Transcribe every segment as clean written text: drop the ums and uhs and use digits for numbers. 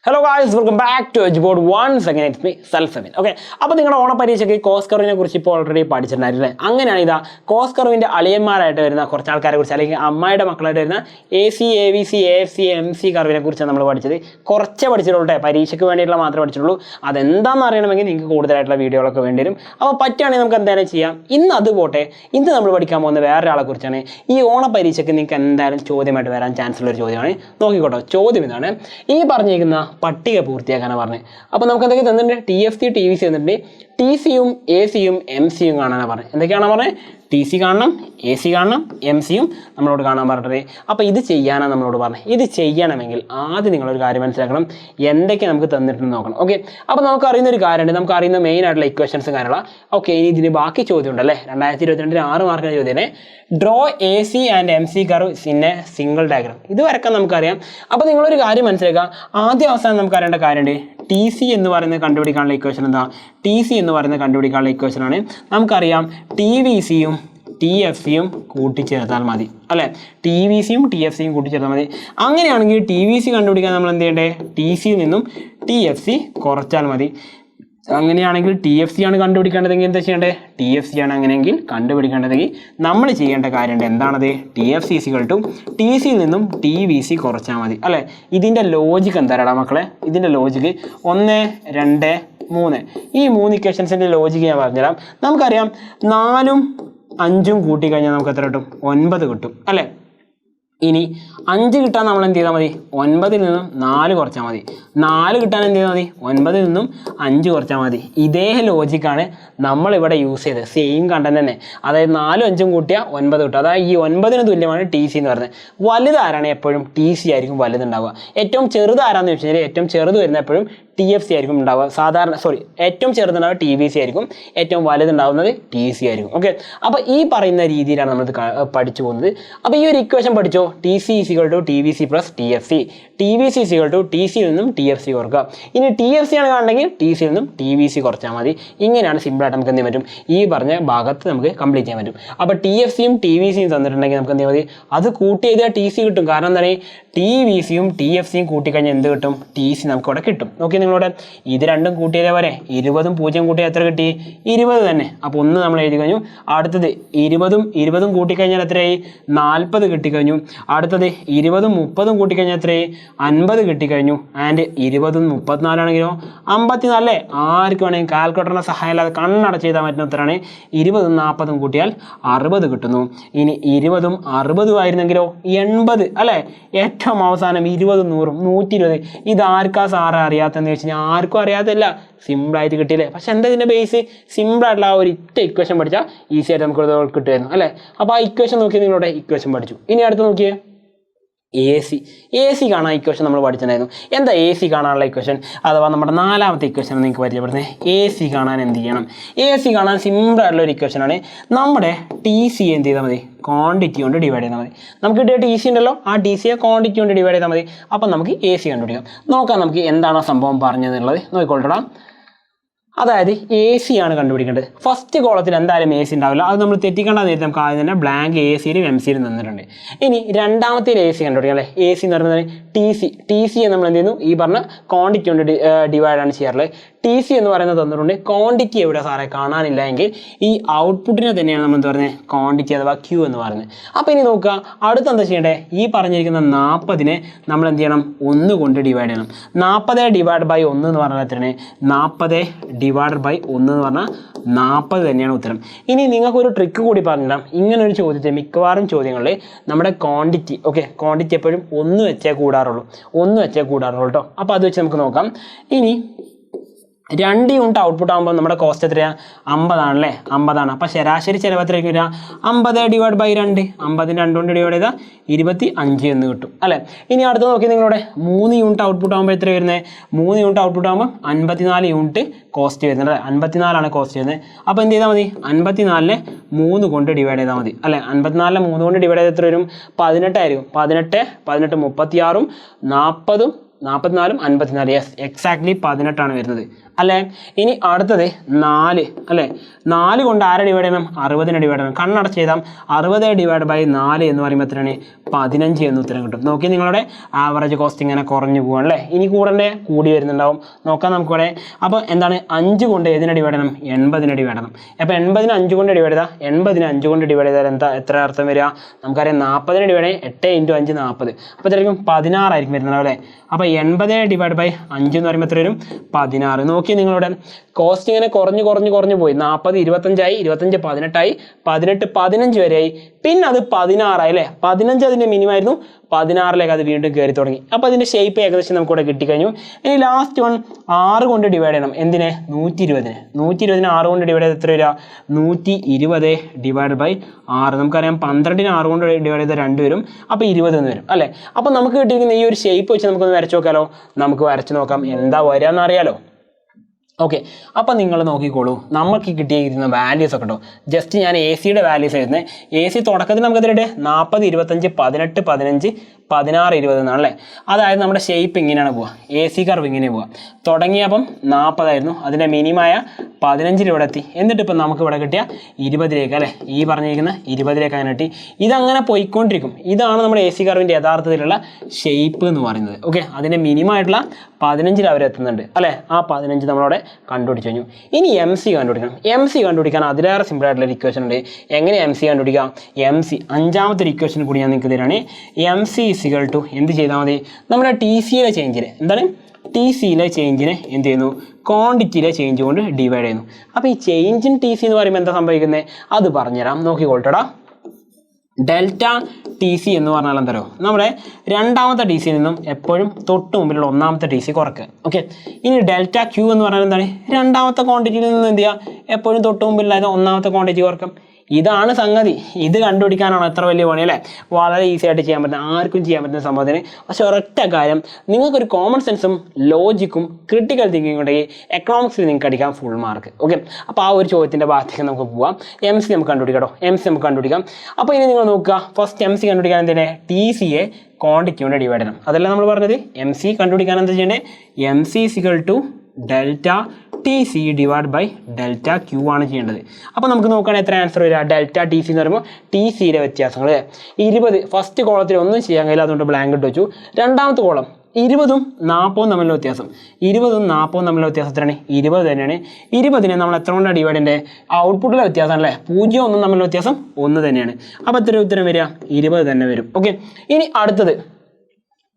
Hello guys, welcome back to Edgeboard once again. It's me, Self-Amin. Okay, അപ്പോൾ നിങ്ങളുടെ ഓണപരീക്ഷയ്ക്ക് cost കർവിനെ കുറിച്ച് ഇപ്പോൾ already പഠിച്ചിട്ടുണ്ടായിരുന്നില്ലേ? അങ്ങനെയാണ് ഇതാ കോസ്റ്റ് കർവിൻ്റെ അളിയന്മാരായിട്ട് വരുന്ന കുറച്ച് ആൾക്കാരെ കുറിച്ച് അല്ലെങ്കിൽ അമ്മയുടെ മക്കളായിട്ട് വരുന്ന AC, AVC, AFC, MC കർവിനെ കുറിച്ചാണ് നമ്മൾ പഠിച്ചത്. കുറച്ചേ പഠിച്ചിട്ടുള്ളൂ, പരീക്ഷയ്ക്ക് വേണ്ടിയിട്ടുള്ള മാത്രമേ പഠിച്ചിട്ടുള്ളൂ. അതെന്താണെന്ന് അറിയണമെങ്കിൽ നിങ്ങൾക്ക് കൂടുതലായിട്ടുള്ള വീഡിയോകളൊക്കെ വേണ്ടി വരും. അപ്പോൾ പറ്റുകയാണെങ്കിൽ നമുക്ക് എന്തായാലും ചെയ്യാം. ഇന്ന് അത് പോട്ടെ, ഇന്ന് നമ്മൾ പഠിക്കാൻ പോകുന്ന വേറൊരാളെ കുറിച്ചാണ്. ഈ ഓണപരീക്ഷയ്ക്ക് നിങ്ങൾക്ക് എന്തായാലും ചോദ്യമായിട്ട് വരാൻ ചാൻസ് ഉള്ള ഒരു ചോദ്യമാണ്. നോക്കിക്കോട്ടോ, ചോദ്യം ഇതാണ്. ഈ പറഞ്ഞിരിക്കുന്ന പട്ടിക പൂർത്തിയാക്കാനാണ് പറഞ്ഞത്. അപ്പോൾ നമുക്ക് എന്തൊക്കെ തന്നിട്ടുണ്ട്? TFC, TVC തന്നിട്ടുണ്ട്. TCയും ACയും MCയും കാണാനാണ് പറഞ്ഞത്. എന്തൊക്കെയാണോ പറഞ്ഞത്? TC കാണണം, AC കാണണം, MCയും നമ്മളോട് കാണാൻ പറഞ്ഞത്. അപ്പോൾ ഇത് ചെയ്യാനാണ് നമ്മളോട് പറഞ്ഞത്. ഇത് ചെയ്യണമെങ്കിൽ ആദ്യം നിങ്ങളൊരു കാര്യം മനസ്സിലാക്കണം, എന്തൊക്കെ നമുക്ക് തന്നിട്ടുണ്ടെന്ന് നോക്കണം. ഓക്കെ, അപ്പോൾ നമുക്ക് അറിയുന്ന ഒരു കാര്യമുണ്ട്, നമുക്ക് അറിയുന്ന മെയിൻ ആയിട്ടുള്ള ഇക്വേഷൻസും കാര്യങ്ങളാണ്. ഓക്കെ, ഇനി ഇതിന് ബാക്കി ചോദ്യം ഉണ്ടല്ലേ, 2022 6 മാർക്കിൻ്റെ ചോദ്യം. Draw AC and MC curve in A single diagram. ഇത് വരക്കാൻ നമുക്കറിയാം. അപ്പോൾ നിങ്ങളൊരു കാര്യം മനസ്സിലാക്കുക, ആദ്യം അവസാനം നമുക്ക് അറിയേണ്ട കാര്യമുണ്ട്. TC എന്ന് പറയുന്നത് കണ്ടുപിടിക്കാനുള്ള ഇക്വേഷൻ എന്താ? TC എന്ന് പറയുന്നത് കണ്ടുപിടിക്കാനുള്ള ഇക്വേഷനാണ്. നമുക്കറിയാം TVCയും TFCയും കൂട്ടിച്ചേർത്താൽ മതി അല്ലേ? TVCയും TFCയും കൂട്ടിച്ചേർത്താൽ മതി. അങ്ങനെയാണെങ്കിൽ TVC കണ്ടുപിടിക്കാൻ നമ്മൾ എന്ത് ചെയ്യേണ്ടേ? TCയിൽ നിന്നും TFC കുറച്ചാൽ മതി. അങ്ങനെയാണെങ്കിൽ TFC ആണ് കണ്ടുപിടിക്കേണ്ടതെങ്കിൽ എന്താ ചെയ്യേണ്ടത്? TFC ആണ് അങ്ങനെയെങ്കിൽ കണ്ടുപിടിക്കേണ്ടതെങ്കിൽ നമ്മൾ ചെയ്യേണ്ട കാര്യമുണ്ട്. എന്താണത്? TFC TCയിൽ നിന്നും TVC കുറച്ചാൽ മതി അല്ലേ? ഇതിൻ്റെ ലോജിക്ക് എന്താടാ മക്കളെ? ഇതിൻ്റെ ലോജിക്ക് 1, 2, 3 ഈ 3 ഇക്വേഷൻസിൻ്റെ ലോജിക്ക് ഞാൻ പറഞ്ഞുതരാം. നമുക്കറിയാം 4ഉം 5ഉം കൂട്ടിക്കഴിഞ്ഞാൽ നമുക്ക് എത്ര കിട്ടും? 9 കിട്ടും അല്ലേ? ഇനി 5 കിട്ടാൻ നമ്മൾ എന്ത് ചെയ്താൽ മതി? 9ൽ നിന്നും 4 കുറച്ചാൽ മതി. 4 കിട്ടാൻ എന്ത് ചെയ്താൽ മതി? 9ൽ നിന്നും 5 കുറച്ചാൽ മതി. ഇതേ ലോജിക്കാണ് നമ്മളിവിടെ യൂസ് ചെയ്തത്, സെയിം കണ്ടന്റ് തന്നെ. അതായത് 4ഉം 5ഉം കൂട്ടിയാൽ 9 കിട്ടും. അതായത് ഈ 9ന് തുല്യമാണ് TC എന്ന് പറയുന്നത്. വലുതാരാണ്? എപ്പോഴും TC ആയിരിക്കും വലുതുണ്ടാവുക. ഏറ്റവും ചെറുത് ആരാന്ന് വെച്ച് കഴിഞ്ഞാൽ ഏറ്റവും ചെറുത് വരുന്ന എപ്പോഴും TFC ആയിരിക്കും ഉണ്ടാവുക. ഏറ്റവും ചെറുതുണ്ടാവുക TVC ആയിരിക്കും, ഏറ്റവും വലുതുണ്ടാവുന്നത് TC ആയിരിക്കും. ഓക്കെ, അപ്പോൾ ഈ പറയുന്ന രീതിയിലാണ് നമ്മൾ പഠിച്ചു പോകുന്നത്. അപ്പോൾ ഈ ഒരു ഇക്വേഷൻ പഠിച്ചോ, TC = TVC + TFC, TVC = TCയിൽ നിന്നും TFC കുറക്കുക. ഇനി TFC ആണ് കാണണമെങ്കിൽ TCയിൽ നിന്നും TVC കുറച്ചാൽ മതി. ഇങ്ങനെയാണ് സിമ്പിളായിട്ട് നമുക്ക് എന്ത് ചെയ്യാൻ പറ്റും? ഈ പറഞ്ഞ ഭാഗത്ത് നമുക്ക് കംപ്ലീറ്റ് ചെയ്യാൻ പറ്റും. അപ്പോൾ TFCയും TVCയും തന്നിട്ടുണ്ടെങ്കിൽ നമുക്ക് എന്ത് ചെയ്യാൻ മതി? അത് കൂട്ടി ചെയ്താൽ TC കിട്ടും. കാരണം എന്താണ്? TVCയും TFCയും കൂട്ടിക്കഴിഞ്ഞാൽ എന്ത് കിട്ടും? TC നമുക്ക് ഇവിടെ കിട്ടും. നോക്കി നിങ്ങളോട്, ഇത് രണ്ടും കൂട്ടിയതേ വരെ 20ഉം 0 കൂട്ടിയാൽ എത്ര കിട്ടി? 20 തന്നെ. അപ്പോൾ 1 നമ്മൾ എഴുതി കഴിഞ്ഞു. അടുത്തത് 20ഉം കൂട്ടിക്കഴിഞ്ഞാൽ എത്രയായി? 40 കിട്ടിക്കഴിഞ്ഞു. അടുത്തത് 20ഉം 30ഉം കൂട്ടിക്കഴിഞ്ഞാൽ എത്രയായി? 50 കിട്ടിക്കഴിഞ്ഞു. ആൻഡ് 20ഉം 34 ആണെങ്കിലോ 54 അല്ലേ? ആർക്ക് വേണമെങ്കിൽ കാൽക്കുലേറ്ററിൻ്റെ സഹായം ഇല്ലാതെ കണ്ണടച്ച് ചെയ്താൽ പറ്റുന്ന ഉത്തരമാണ്. 20ഉം 40ഉം കൂട്ടിയാൽ 60 കിട്ടുന്നു. ഇനി 20ഉം 60ഉം ആയിരുന്നെങ്കിലോ 80 അല്ലേ? ഏറ്റവും അവസാനം 20ഉം 100ഉം 120. ഇതാർക്കാ സാറ് അറിയാത്തതെന്ന് വെച്ച് കഴിഞ്ഞാൽ ആർക്കും അറിയാത്തല്ല, സിമ്പിളായിട്ട് കിട്ടിയില്ലേ? പക്ഷെ എന്താ ഇതിൻ്റെ ബേസ്? സിമ്പിളായിട്ടുള്ള ആ ഒരു ഇക്വേഷൻ പഠിച്ചാൽ ഈസി ആയിട്ട് നമുക്ക് കിട്ടുമായിരുന്നു അല്ലേ? അപ്പോൾ ആ ഇക്വേഷൻ നോക്കി നിങ്ങളുടെ ഇക്വേഷൻ പഠിച്ചു. ഇനി അടുത്ത് നോക്കിയേ, AC കാണാൻ ഇക്വേഷൻ നമ്മൾ പഠിച്ചിട്ടുണ്ടായിരുന്നു. എന്താ AC കാണാനുള്ള ഇക്വേഷൻ? അഥവാ നമ്മുടെ 4ാമത്തെ ഇക്വേഷൻ നിങ്ങൾക്ക് പരിചയപ്പെടുന്നത്. AC കാണാൻ എന്ത് ചെയ്യണം? AC കാണാൻ സിമ്പിളായിട്ടുള്ള ഒരു ഇക്വേഷനാണ്. നമ്മുടെ TC എന്ത് ചെയ്താൽ മതി? ക്വാണ്ടിറ്റി കൊണ്ട് ഡിവൈഡ് ചെയ്താൽ മതി. നമുക്ക് കിട്ടിയ TC ഉണ്ടല്ലോ, ആ TCയെ ക്വാണ്ടിറ്റി കൊണ്ട് ഡിവൈഡ് ചെയ്താൽ മതി. അപ്പം നമുക്ക് AC കണ്ടുപിടിക്കാം. നോക്കാം നമുക്ക് എന്താണോ സംഭവം പറഞ്ഞതെന്നുള്ളത് നോക്കിക്കൊള്ളണം. അതായത് AC ആണ് കണ്ടുപിടിക്കേണ്ടത്. ഫസ്റ്റ് കോളത്തിൽ എന്തായാലും AC ഉണ്ടാവില്ല, അത് നമ്മൾ തെറ്റിക്കേണ്ട നേരത്തെ നമുക്ക് ആദ്യം തന്നെ ബ്ലാങ്ക് ACയിലും MCയിലും തന്നിട്ടുണ്ട്. ഇനി രണ്ടാമത്തെ AC കണ്ടുപിടിക്കാം അല്ലേ? AC എന്ന് പറയുന്നത് TC നമ്മൾ എന്ത് ചെയ്യുന്നു? ഈ പറഞ്ഞ ക്വാണ്ടിറ്റി കൊണ്ട് ഡിവൈഡാണ് ചെയ്യാറുള്ളത്. TC എന്ന് പറയുന്നത് തന്നിട്ടുണ്ട്. ക്വാണ്ടിറ്റി എവിടെ സാറേ കാണാനില്ല എങ്കിൽ ഈ ഔട്ട്പുട്ടിനെ തന്നെയാണ് നമ്മൾ എന്ത് പറയുന്നത്? ക്വാണ്ടിറ്റി അഥവാ Q എന്ന് പറയുന്നത്. അപ്പോൾ ഇനി നോക്കുക, അടുത്ത് എന്താ ചെയ്യേണ്ടത്? ഈ പറഞ്ഞിരിക്കുന്ന 40നെ നമ്മൾ എന്ത് ചെയ്യണം? 1 കൊണ്ട് ഡിവൈഡ് ചെയ്യണം. 40 ÷ 1 എന്ന് പറഞ്ഞാൽ എത്രയാണ്? 40 ÷ 1 എന്ന് പറഞ്ഞാൽ 40 തന്നെയാണ് ഉത്തരം. ഇനി നിങ്ങൾക്കൊരു ട്രിക്ക് കൂടി പറഞ്ഞിടാം. ഇങ്ങനൊരു ചോദ്യത്തിൽ മിക്കവാറും ചോദ്യങ്ങളിൽ നമ്മുടെ ക്വാണ്ടിറ്റി എപ്പോഴും 1 വെച്ചേ കൂടാറുള്ളൂ കേട്ടോ. അപ്പോൾ അത് വെച്ച് നമുക്ക് നോക്കാം. ഇനി 2 യൂണിറ്റ് ഔട്ട്പുട്ട് ആകുമ്പോൾ നമ്മുടെ കോസ്റ്റ് എത്രയാണ്? 50 ആണല്ലേ? 50 ആണ്. അപ്പോൾ ശരാശരി ചിലവ് എത്രയ്ക്ക് വരിക? 50 ÷ 2. 50ന് 2 കൊണ്ട് ഡിവൈഡ് ചെയ്താൽ 25 എന്ന് കിട്ടും അല്ലേ? ഇനി അടുത്ത് നോക്കി നിങ്ങളുടെ 3 യൂണിറ്റ് ഔട്ട്പുട്ട് ആകുമ്പോൾ എത്ര വരുന്നത്? 3 യൂണിറ്റ് ഔട്ട്പുട്ട് ആകുമ്പോൾ 54 യൂണിറ്റ് കോസ്റ്റ് വരുന്നത്. 54 കോസ്റ്റ് വരുന്നത്. അപ്പോൾ എന്ത് ചെയ്താൽ മതി? 54നെ 3 കൊണ്ട് ഡിവൈഡ് ചെയ്താൽ മതി അല്ലേ? 54നെ 3 കൊണ്ട് ഡിവൈഡ് ചെയ്താൽ എത്ര വരും? 18 ആയിരിക്കും. 18 36ഉം 40ഉം 44ഉം 54, യെസ്, എക്സാക്ട്ലി 18 ആണ് വരുന്നത് അല്ലേ? ഇനി അടുത്തത് 4 അല്ലേ? 4 കൊണ്ട് ആരെ ഡിവൈഡ് ചെയ്യണം? 60നെ ഡിവൈഡ് ചെയ്യണം. കണ്ണടച്ച് ചെയ്താൽ 60 ഡിവൈഡ് ബൈ 4 എന്ന് പറയുമ്പോൾ എത്രയാണ്? 15 എന്ന് ഉത്തരം കിട്ടും. നോക്കി നിങ്ങളുടെ ആവറേജ് കോസ്റ്റ് ഇങ്ങനെ കുറഞ്ഞു പോകാം അല്ലേ? ഇനി കൂടി വരുന്നുണ്ടാവും. നോക്കാം നമുക്കിവിടെ. അപ്പോൾ എന്താണ് 5 കൊണ്ട് ഏതിനെ ഡിവൈഡ് ചെയ്യണം? 80നെ ഡിവൈഡ് ചെയ്യണം. അപ്പോൾ 80നെ 5 കൊണ്ട് ഡിവൈഡ് ചെയ്താൽ 80നെ 5 കൊണ്ട് ഡിവൈഡ് ചെയ്താൽ എത്ര അർത്ഥം വരിക? നമുക്കറിയാം 40നെ ഡിവൈഡ് ചെയ്യും 8 × 5 40. അപ്പോൾ എത്രയായിരിക്കും? 16 ആയിരിക്കും വരുന്നത് അല്ലേ? അപ്പോൾ 80 ഡിവൈഡ് ബൈ 5 എന്ന് പറയുമ്പോൾ എത്ര വരും? 16. നോക്കി നിങ്ങളുടെ കോസ്റ്റ് ഇങ്ങനെ കുറഞ്ഞു പോയി. 40 25 25 18 18 15 വരെയായി. പിന്നെ അത് 16 അല്ലേ? 15 അതിൻ്റെ മിനിമം ആയിരുന്നു. 16ലേക്ക് അത് വീണ്ടും കയറി തുടങ്ങി. അപ്പോൾ അതിൻ്റെ ഷേപ്പ് ഏകദേശം നമുക്കിവിടെ കിട്ടിക്കഴിഞ്ഞു. ഇനി ലാസ്റ്റ് 6 കൊണ്ട് ഡിവൈഡ് ചെയ്യണം. എന്തിനെ? 120നെ 6 കൊണ്ട് ഡിവൈഡ് ചെയ്ത് എത്ര വരിക? 120 ഡിവൈഡ് ബൈ 6. നമുക്കറിയാം 12നെ 6 കൊണ്ട് ഡിവൈഡ് ചെയ്താൽ 2 വരും. അപ്പോൾ 20 എന്ന് വരും അല്ലേ? അപ്പോൾ നമുക്ക് കിട്ടിയിരിക്കുന്ന ഈ ഒരു ഷേപ്പ് വെച്ച് നമുക്കൊന്ന് വരച്ച് നോക്കാമല്ലോ. നമുക്ക് വരച്ച് നോക്കാം എന്താ വരിക എന്നറിയാലോ. ഓക്കെ, അപ്പോൾ നിങ്ങൾ നോക്കിക്കോളൂ. നമുക്ക് കിട്ടിയിരിക്കുന്ന വാല്യൂസ് ഒക്കെ കേട്ടോ. ജസ്റ്റ് ഞാൻ എ സിയുടെ വാല്യൂസ് എഴുതുന്നത്. എ സി തുടക്കത്തിൽ നമുക്ക് എത്രയുണ്ട്? 40 25 18 15 16 20 എന്നാണല്ലേ? അതായത് നമ്മുടെ ഷേപ്പ് ഇങ്ങനെയാണ് പോവുക. എ സി കർവ് ഇങ്ങനെ പോവുക. തുടങ്ങിയപ്പം 40 ആയിരുന്നു. അതിൻ്റെ മിനിമായ 15 ഇവിടെ എത്തി. എന്നിട്ട് ഇപ്പം നമുക്ക് ഇവിടെ കിട്ടിയ 20ലേക്ക് അല്ലേ? ഈ പറഞ്ഞിരിക്കുന്ന 20ലേക്ക് അങ്ങനെ കിട്ടി. ഇതങ്ങനെ പോയിക്കൊണ്ടിരിക്കും. ഇതാണ് നമ്മുടെ എ സി കർവിൻ്റെ യഥാർത്ഥത്തിലുള്ള ഷേപ്പ് എന്ന് പറയുന്നത്. ഓക്കെ, അതിൻ്റെ മിനിമമായിട്ടുള്ള 15 അവരെത്തുന്നുണ്ട് അല്ലേ? ആ 15 നമ്മളവിടെ കണ്ടുപിടിച്ചു കഴിഞ്ഞു. ഇനി എം സി കണ്ടുപിടിക്കണം. എം സി കണ്ടുപിടിക്കാൻ അതിലേറെ സിമ്പിൾ ആയിട്ടുള്ള ഇക്വേഷൻ ഉണ്ട്. എങ്ങനെ എം സി കണ്ടുപിടിക്കാം? എം സി 5ാമത്തെ ഒരു ഇക്വേഷൻ കൂടി ഞാൻ നിങ്ങൾക്ക് തരാണ്. എം സി ഇസിക്കൽ ടു എന്ത് ചെയ്താൽ മതി? നമ്മുടെ ടി സിയിലെ ചേഞ്ചിനെ എന്താണ്? ടി സിയിലെ ചേഞ്ചിനെ എന്ത് ചെയ്യുന്നു? ക്വാണ്ടിറ്റിയിലെ ചേഞ്ച് കൊണ്ട് ഡിവൈഡ് ചെയ്യുന്നു. അപ്പോൾ ഈ ചേഞ്ച് ഇൻ ടി സി എന്ന് പറയുമ്പോൾ എന്താ സംഭവിക്കുന്നത്? അത് പറഞ്ഞുതരാം. നോക്കിക്കോൾട്ടടാ. ഡെൽറ്റ ടി സി എന്ന് പറഞ്ഞാൽ എന്തോ നമ്മുടെ 2ാമത്തെ ടി സിയിൽ നിന്നും എപ്പോഴും തൊട്ട് മുമ്പിലുള്ള 1ാമത്തെ ടി സി കുറയ്ക്കുക. ഓക്കെ, ഇനി ഡെൽറ്റ ക്യൂ എന്ന് പറഞ്ഞാൽ എന്താണ്? 2ാമത്തെ ക്വാണ്ടിറ്റിയിൽ നിന്ന് എന്ത് ചെയ്യുക? എപ്പോഴും തൊട്ട് മുമ്പിലായത് 1ാമത്തെ ക്വാണ്ടിറ്റി കുറയ്ക്കും. ഇതാണ് സംഗതി. ഇത് കണ്ടുപിടിക്കാനാണ് എത്ര വലിയ പണി അല്ലേ? വളരെ ഈസി ആയിട്ട് ചെയ്യാൻ പറ്റുന്ന, ആർക്കും ചെയ്യാൻ പറ്റുന്ന സംഭവത്തിന്. പക്ഷെ ഒരൊറ്റ കാര്യം, നിങ്ങൾക്കൊരു കോമൺ സെൻസും ലോജിക്കും ക്രിട്ടിക്കൽ തിങ്കിങ്ങും ഉണ്ടെങ്കിൽ എക്കണോമിക്സിൽ നിങ്ങൾക്ക് അടിക്കാം ഫുൾ മാർക്ക്. ഓക്കെ, അപ്പോൾ ആ ഒരു ചോദ്യത്തിൻ്റെ ഭാഗത്തേക്ക് നമുക്ക് പോവാം. എം സി നമുക്ക് കണ്ടുപിടിക്കാം കേട്ടോ. എം സി നമുക്ക് കണ്ടുപിടിക്കാം. അപ്പോൾ ഇനി നിങ്ങൾ നോക്കുക, ഫസ്റ്റ് എം സി കണ്ടുപിടിക്കാൻ എന്തിനെ? ടി സിയെ ക്വാണ്ടിറ്റി കൊണ്ട് ഡിവൈഡ് ചെയ്യണം. അതല്ല നമ്മൾ പറഞ്ഞത്. എം സി കണ്ടുപിടിക്കാൻ എന്താ ചെയ്യേണ്ടത്? M C is equal to delta T C divide by delta Q ആണ് ചെയ്യേണ്ടത്. അപ്പോൾ നമുക്ക് നോക്കുകയാണെങ്കിൽ എത്ര ആൻസർ വരിക? ഡെൽറ്റ ടി സി എന്ന് പറയുമ്പോൾ ടി സിയുടെ വ്യത്യാസങ്ങൾ 20. ഫസ്റ്റ് കോളത്തിൽ ഒന്നും ചെയ്യാൻ കഴിയില്ല, അതുകൊണ്ട് ബ്ലാങ്ക് ഇട്ട് വെച്ചു. 2ാമത്തെ കോളം 20ഉം 40ഉം തമ്മിലുള്ള വ്യത്യാസം. 20ഉം 40ഉം തമ്മിലുള്ള വ്യത്യാസം എത്രയാണ്? 20 തന്നെയാണ്. 20നെ നമ്മൾ എത്ര കൊണ്ടാണ് ഡിവൈഡ് ചെയ്യേണ്ടത്? ഔട്ട്പുട്ടിലെ വ്യത്യാസം അല്ലേ? 0 1 തമ്മിലുള്ള വ്യത്യാസം 1 തന്നെയാണ്. അപ്പോൾ എത്ര ഉത്തരം വരിക? 20 തന്നെ വരും. ഓക്കെ, ഇനി അടുത്തത്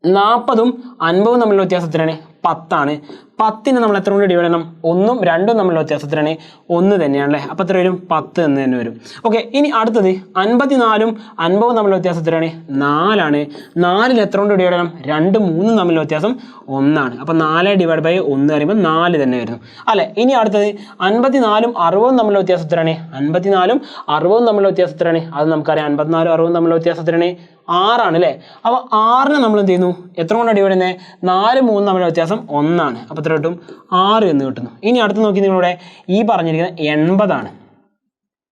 40ഉം 50ഉം തമ്മിലുള്ള വ്യത്യാസത്തിനാണ് 10 ആണ്. 10നെ നമ്മൾ എത്ര കൊണ്ട് ഡിവൈഡ് ചെയ്യണം? 1ഉം 2ഉം തമ്മിലുള്ള വ്യത്യാസത്തിനാണ് 1 തന്നെയാണല്ലേ? അപ്പോൾ എത്ര വരും? 10 എന്ന് തന്നെ വരും. ഓക്കെ, ഇനി അടുത്തത് 54ഉം 50ഉം തമ്മിലുള്ള വ്യത്യാസത്തിനാണ് 4 ആണ്. 4ൽ എത്ര കൊണ്ട് ഡിവൈഡ് ചെയ്യണം? 2 3 തമ്മിലുള്ള വ്യത്യാസം 1 ആണ്. അപ്പോൾ 4 ഡിവൈഡ് ബൈ 1 പറയുമ്പോൾ 4 തന്നെ വരുന്നു അല്ലേ? ഇനി അടുത്തത് 54ഉം 60ഉം തമ്മിലുള്ള വ്യത്യാസത്തിനാണ് 54ഉം 60ഉം തമ്മിലുള്ള വ്യത്യാസത്തിനാണ് അത് നമുക്കറിയാം. 54ഉം 60ഉം തമ്മിലുള്ള വ്യത്യാസത്തിനാണ് 6 ആണ് അല്ലേ? അപ്പോൾ 6നെ നമ്മൾ എന്ത് ചെയ്യുന്നു? എത്ര കൊണ്ടാണ് ഡിവൈഡ് ചെയ്യുന്നത്? 4 3 തമ്മിലുള്ള വ്യത്യാസം 1 ആണ്. അപ്പോൾ എത്ര കിട്ടും? 6 എന്ന് കിട്ടുന്നു. ഇനി അടുത്ത് നോക്കി നിങ്ങളിവിടെ ഈ പറഞ്ഞിരിക്കുന്നത് 80 ആണ്.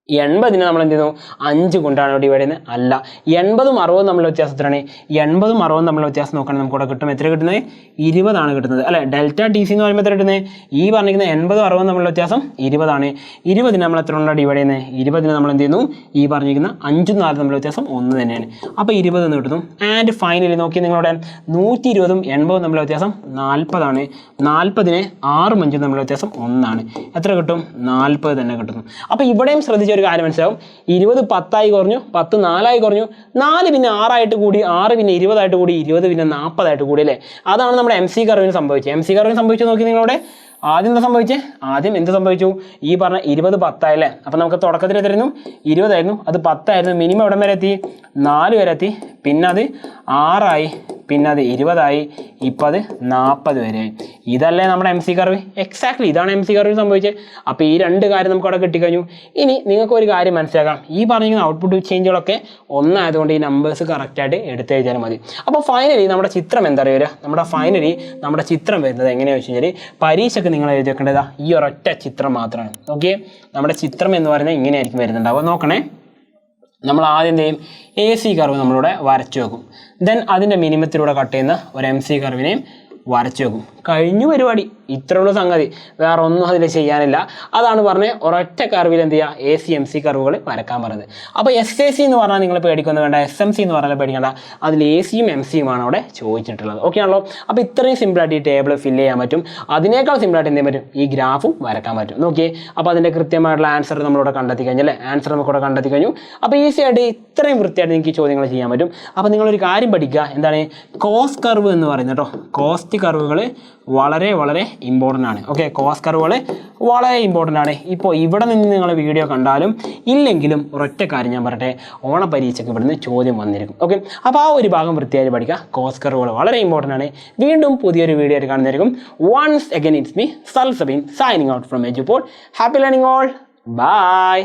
80നെ നമ്മൾ എന്ത് ചെയ്യുന്നു? 5 കൊണ്ടാണ് ഡിവൈഡ് ചെയ്യുന്നത്? അല്ല, 80ഉം 60ഉം തമ്മിലുള്ള വ്യത്യാസത്തിലാണ്. 80ഉം 60ഉം തമ്മിലുള്ള വ്യത്യാസം നോക്കുകയാണെങ്കിൽ നമുക്ക് ഇവിടെ കിട്ടും. എത്ര കിട്ടുന്നത്? 20 ആണ് കിട്ടുന്നത് അല്ലേ? ഡെൽറ്റ ടി സി എന്ന് പറയുമ്പോൾ എത്ര കിട്ടുന്നത്? ഈ പറഞ്ഞിരിക്കുന്ന 80ഉം 60ഉം തമ്മിലുള്ള വ്യത്യാസം 20 ആണ്. 20നെ നമ്മൾ എത്ര കൊണ്ടാണ് ഡിവൈഡ് ചെയ്യുന്നത്? 20നെ നമ്മൾ എന്ത് ചെയ്യുന്നു? ഈ പറഞ്ഞിരിക്കുന്ന 5ഉം 4ഉം തമ്മിലുള്ള വ്യത്യാസം 1 തന്നെയാണ്. അപ്പോൾ 20 എന്ന് കിട്ടുന്നു. ആൻഡ് ഫൈനലി നോക്കി നിങ്ങളുടെ 120ഉം 80ഉം തമ്മിലുള്ള വ്യത്യാസം 40 ആണ്. 40നെ 6ഉം 5ഉം തമ്മിലുള്ള വ്യത്യാസം 1 ആണ്. എത്ര കിട്ടും? 40 തന്നെ കിട്ടുന്നു. അപ്പോൾ ഇവിടെയും ശ്രദ്ധിച്ച ഒരു കാര്യം മനസ്സിലാവും. 20 10 കുറഞ്ഞു, 10 4 കുറഞ്ഞു, 4 പിന്നെ 6 കൂടി, 6 പിന്നെ 20 കൂടി, 20 പിന്നെ 40 കൂടി അല്ലേ? അതാണ് നമ്മുടെ എം സി കർവിന് സംഭവിച്ചത്. എം സി കർവിന് സംഭവിച്ചത് നോക്കി നിങ്ങളുടെ ആദ്യം എന്താ സംഭവിച്ചത്? ആദ്യം എന്ത് സംഭവിച്ചു? ഈ പറഞ്ഞ 20 10 അല്ലേ? അപ്പം നമുക്ക് തുടക്കത്തിൽ എത്രയായിരുന്നു? 20 ആയിരുന്നു. അത് 10 ആയിരുന്നു. മിനിമം എവിടം വരെ എത്തി? 4 വരെ എത്തി. പിന്നെ അത് 6 പിന്നെ അത് 20 ഇപ്പം അത് 40 വരെയായി. ഇതല്ലേ നമ്മുടെ എം സി കർവ്? എക്സാക്ട്ലി ഇതാണ് എം സി കർവിൽ സംഭവിച്ചത്. അപ്പോൾ ഈ 2 കാര്യം നമുക്ക് അവിടെ കിട്ടിക്കഴിഞ്ഞു. ഇനി നിങ്ങൾക്ക് ഒരു കാര്യം മനസ്സിലാക്കാം. ഈ പറഞ്ഞിരിക്കുന്ന ഔട്ട്പുട്ട് ചേഞ്ചുകളൊക്കെ ഒന്നായതുകൊണ്ട് ഈ നമ്പേഴ്സ് കറക്റ്റായിട്ട് എടുത്തു കഴിഞ്ഞാൽ മതി. അപ്പോൾ ഫൈനലി നമ്മുടെ ചിത്രം എന്താ പറയുക? നമ്മുടെ ചിത്രം വരുന്നത് എങ്ങനെയാണെന്ന് വെച്ച് കഴിഞ്ഞാൽ പരീക്ഷയ്ക്ക് നിങ്ങൾ എഴുതി വെക്കേണ്ടതാ ഈ ഒരൊറ്റ ചിത്രം മാത്രമാണ്. ഓക്കെ, നമ്മുടെ ചിത്രം എന്ന് പറയുന്നത് ഇങ്ങനെയായിരിക്കും വരുന്നുണ്ടാവുക. നോക്കണേ, നമ്മൾ ആദ്യം എന്ത് ചെയ്യും? എ സി കർവ് നമ്മളിവിടെ വരച്ചു വെക്കും. ദെൻ അതിൻ്റെ മിനിമത്തിലൂടെ കട്ട് ചെയ്യുന്ന ഒരു എം സി കർവിനെയും വരച്ചു വെക്കും. കഴിഞ്ഞു പരിപാടി. ഇത്രയുള്ള സംഗതി, വേറെ ഒന്നും അതിൽ ചെയ്യാനില്ല. അതാണ് പറഞ്ഞത് ഒരൊറ്റ കർവിൽ എന്ത് ചെയ്യുക, ACMC കർവുകൾ വരക്കാൻ പറഞ്ഞത്. അപ്പോൾ SAC എന്ന് പറഞ്ഞാൽ നിങ്ങൾ പേടിക്കൊന്നും വേണ്ട, SMC എന്ന് പറഞ്ഞാൽ പേടിക്കേണ്ട, അതിൽ ACയും MCയുമാണ് അവിടെ ചോദിച്ചിട്ടുള്ളത്. ഓക്കെ ആണല്ലോ. അപ്പോൾ ഇത്രയും സിമ്പിളായിട്ട് ഈ ടേബിൾ ഫില്ല് ചെയ്യാൻ പറ്റും. അതിനേക്കാൾ സിമ്പിളായിട്ട് എന്ത് ചെയ്യാൻ പറ്റും, ഈ ഗ്രാഫും വരക്കാൻ പറ്റും. നോക്കിയേ, അപ്പോൾ അതിൻ്റെ കൃത്യമായിട്ടുള്ള ആൻസർ നമ്മളിവിടെ കണ്ടെത്തി കഴിഞ്ഞല്ലേ, ആൻസർ നമുക്കിവിടെ കണ്ടെത്തി കഴിഞ്ഞു. അപ്പോൾ ഈസി ആയിട്ട് ഇത്രയും വൃത്തിയായിട്ട് നിങ്ങൾക്ക് ചോദ്യങ്ങൾ ചെയ്യാൻ പറ്റും. അപ്പോൾ നിങ്ങളൊരു കാര്യം പഠിക്കുക, എന്താണ് കോസ്റ്റ് കർവ് എന്ന് പറയുന്നത് കേട്ടോ. കോസ്റ്റ് കർവുകൾ വളരെ വളരെ ഇമ്പോർട്ടൻ്റ് ആണ്. ഓക്കെ, കോസ്റ്റ് കർവുകൾ വളരെ ഇമ്പോർട്ടൻ്റ് ആണ്. ഇപ്പോൾ ഇവിടെ നിന്ന് നിങ്ങൾ വീഡിയോ കണ്ടാലും ഇല്ലെങ്കിലും ഒരൊറ്റ കാര്യം ഞാൻ പറയട്ടെ, ഓണപരീക്ഷയ്ക്ക് ഇവിടുന്ന് ചോദ്യം വന്നിരിക്കും. ഓക്കെ, അപ്പോൾ ആ ഒരു ഭാഗം വൃത്തിയായിട്ട് പഠിക്കുക. കോസ്റ്റ് കർവുകൾ വളരെ ഇമ്പോർട്ടൻ്റ് ആണ്. വീണ്ടും പുതിയൊരു വീഡിയോ ആയിട്ട് കാണുന്നതായിരിക്കും. Once again it's me Salsabeen signing out from Edupol. Happy learning all. By.